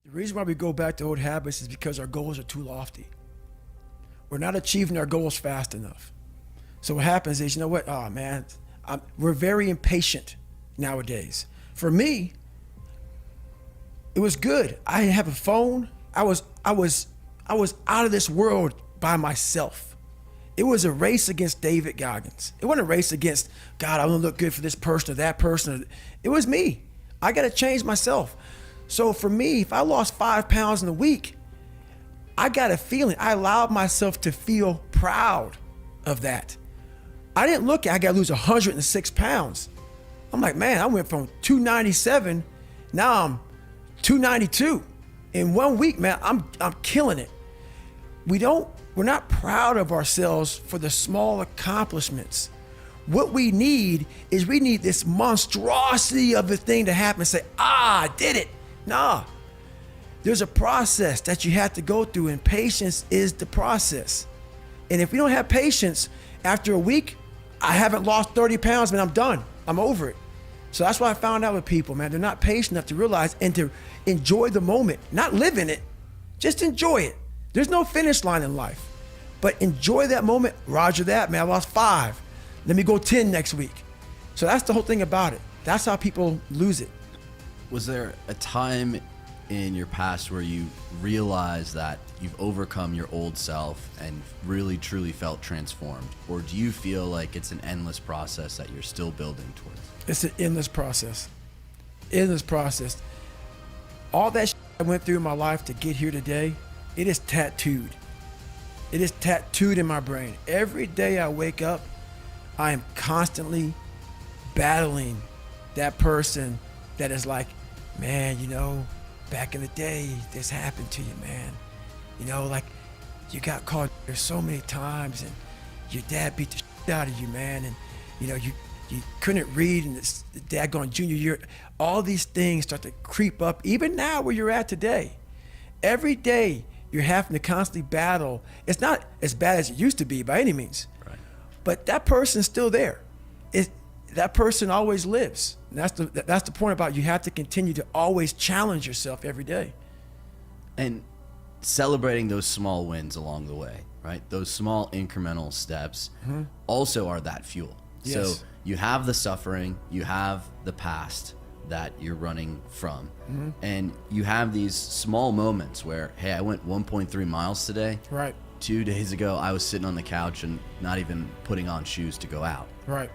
The reason why we go back to old habits is because our goals are too lofty. We're not achieving our goals fast enough. So what happens is, you know what? Oh man, we're very impatient nowadays. For me, it was good. I didn't have a phone. I was out of this world by myself. It was a race against David Goggins. It wasn't a race against, God, I want to look good for this person or that person. It was me. I got to change myself. So for me, if I lost 5 pounds in a week, I got a feeling. I allowed myself to feel proud of that. I didn't look at, I got to lose 106 pounds. I'm like, man, I went from 297, now I'm 292. In 1 week, man, I'm killing it. We're not proud of ourselves for the small accomplishments. What we need is we need this monstrosity of a thing to happen and say, I did it. Nah, there's a process that you have to go through, and patience is the process. And if we don't have patience, after a week, I haven't lost 30 pounds, man, I'm done. I'm over it. So that's what I found out with people, man. They're not patient enough to realize and to enjoy the moment, not live in it, just enjoy it. There's no finish line in life, but enjoy that moment. Roger that, man, I lost 5. Let me go 10 next week. So that's the whole thing about it. That's how people lose it. Was there a time in your past where you realized that you've overcome your old self and really truly felt transformed? Or do you feel like it's an endless process that you're still building towards? It's an endless process. Endless process. All that shit I went through in my life to get here today, it is tattooed. It is tattooed in my brain. Every day I wake up, I am constantly battling that person that is like, man, you know, back in the day, this happened to you, man. You know, like you got caught there so many times and your dad beat the shit out of you, man. And you know, you couldn't read and this daggone junior year. All these things start to creep up, even now where you're at today. Every day you're having to constantly battle. It's not as bad as it used to be by any means, right? But that person's still there. That person always lives. And that's the point about you have to continue to always challenge yourself every day. And celebrating those small wins along the way, right? Those small incremental steps also are that fuel. Yes. So you have the suffering, you have the past that you're running from, and you have these small moments where, hey, I went 1.3 miles today. Right. 2 days ago, I was sitting on the couch and not even putting on shoes to go out. Right.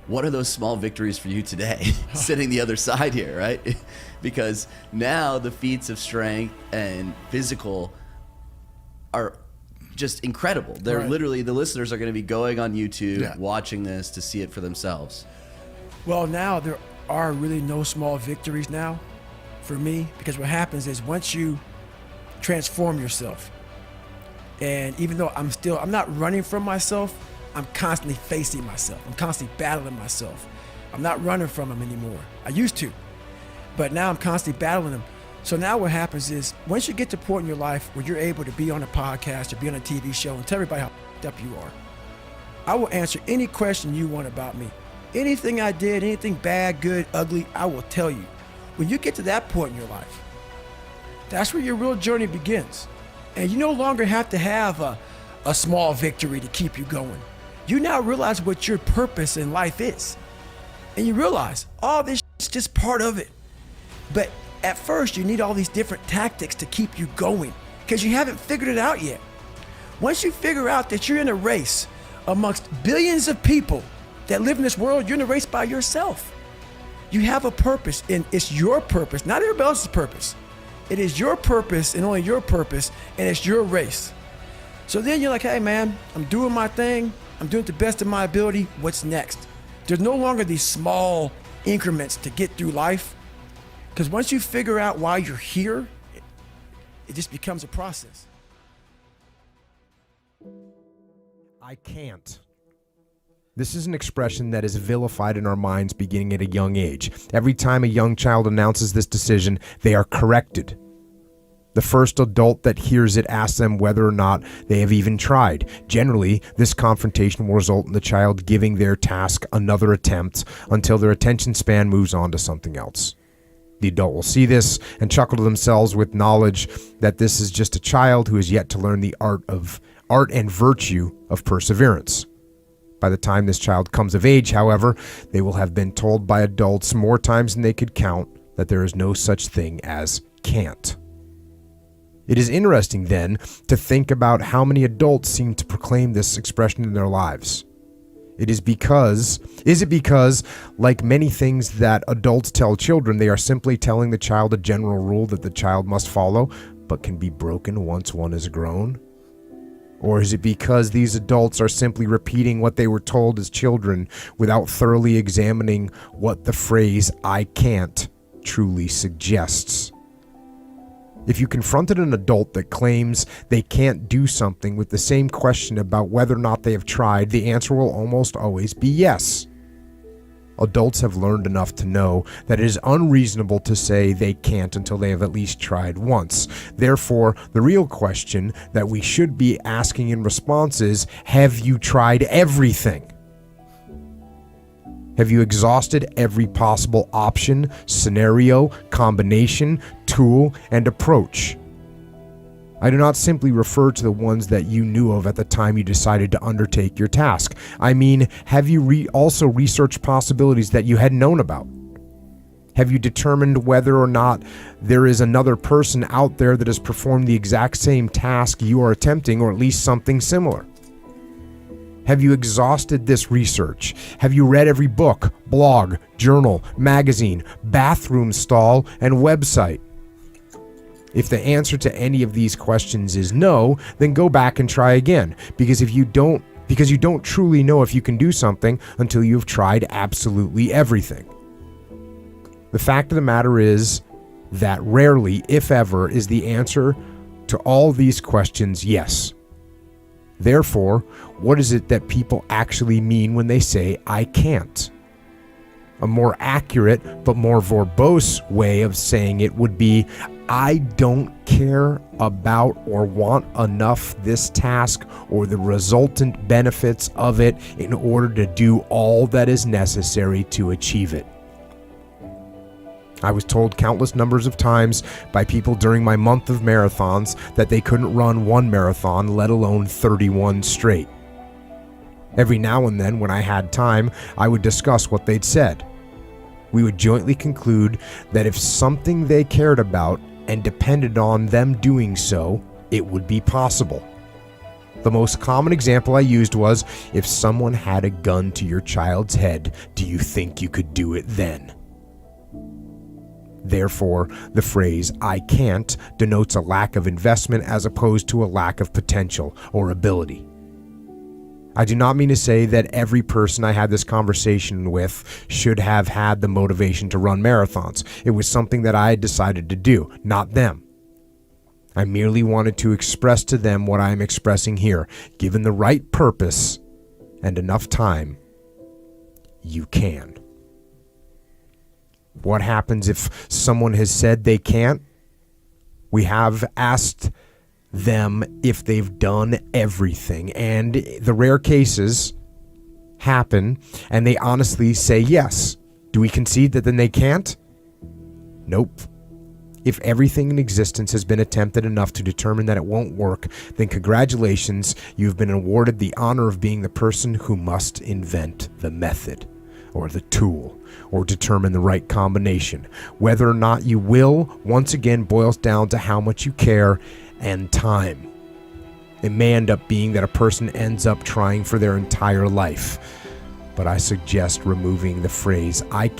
What are those small victories for you today, sitting the other side here, right? Because now the feats of strength and physical are just incredible. They're literally, the listeners are going to be going on YouTube, watching this to see it for themselves. Well, now there are really no small victories now for me, because what happens is once you transform yourself, and even though I'm not running from myself, I'm constantly facing myself. I'm constantly battling myself. I'm not running from them anymore. I used to, but now I'm constantly battling them. So now what happens is once you get to a point in your life where you're able to be on a podcast or be on a TV show and tell everybody how up you are, I will answer any question you want about me. Anything I did, anything bad, good, ugly, I will tell you. When you get to that point in your life, that's where your real journey begins. And you no longer have to have a small victory to keep you going. You now realize what your purpose in life is. And you realize all this is just part of it. But at first, you need all these different tactics to keep you going because you haven't figured it out yet. Once you figure out that you're in a race amongst billions of people that live in this world, you're in a race by yourself. You have a purpose, and it's your purpose, not everybody else's purpose. It is your purpose and only your purpose, and it's your race. So then you're like, hey man, I'm doing my thing. I'm doing it to the best of my ability. What's next? There's no longer these small increments to get through life. Because once you figure out why you're here, it just becomes a process. I can't. This is an expression that is vilified in our minds beginning at a young age. Every time a young child announces this decision, they are corrected. The first adult that hears it asks them whether or not they have even tried. Generally, this confrontation will result in the child giving their task another attempt until their attention span moves on to something else. The adult will see this and chuckle to themselves with knowledge that this is just a child who is yet to learn the art and virtue of perseverance. By the time this child comes of age, however, they will have been told by adults more times than they could count that there is no such thing as can't. It is interesting then to think about how many adults seem to proclaim this expression in their lives. Is it because, like many things that adults tell children, they are simply telling the child a general rule that the child must follow, but can be broken once one is grown? Or is it because these adults are simply repeating what they were told as children without thoroughly examining what the phrase "I can't" truly suggests? If you confronted an adult that claims they can't do something with the same question about whether or not they have tried, the answer will almost always be yes. Adults have learned enough to know that it is unreasonable to say they can't until they have at least tried once. Therefore, the real question that we should be asking in response is, have you tried everything? Have you exhausted every possible option, scenario, combination, tool, and approach? I do not simply refer to the ones that you knew of at the time you decided to undertake your task. I mean, have you also researched possibilities that you had known about? Have you determined whether or not there is another person out there that has performed the exact same task you are attempting, or at least something similar? Have you exhausted this research? Have you read every book, blog, journal, magazine, bathroom stall, and website? If the answer to any of these questions is no, then go back and try again, because you don't truly know if you can do something until you've tried absolutely everything. The fact of the matter is that rarely, if ever, is the answer to all these questions yes. Therefore, what is it that people actually mean when they say, "I can't"? A more accurate but more verbose way of saying it would be, "I don't care about or want enough this task or the resultant benefits of it in order to do all that is necessary to achieve it." I was told countless numbers of times by people during my month of marathons that they couldn't run one marathon, let alone 31 straight. Every now and then, when I had time, I would discuss what they'd said. We would jointly conclude that if something they cared about and depended on them doing so, it would be possible. The most common example I used was, if someone had a gun to your child's head, do you think you could do it then? Therefore, the phrase "I can't" denotes a lack of investment as opposed to a lack of potential or ability. I do not mean to say that every person I had this conversation with should have had the motivation to run marathons. It was something that I had decided to do, not them. I merely wanted to express to them what I am expressing here. Given the right purpose and enough time, you can. What happens if someone has said they can't? We have asked them if they've done everything, and the rare cases happen and they honestly say yes. Do we concede that then they can't? Nope. If everything in existence has been attempted enough to determine that it won't work, then congratulations, you've been awarded the honor of being the person who must invent the method, or the tool, or determine the right combination. Whether or not you will, once again, boils down to how much you care and time. It may end up being that a person ends up trying for their entire life, but I suggest removing the phrase "I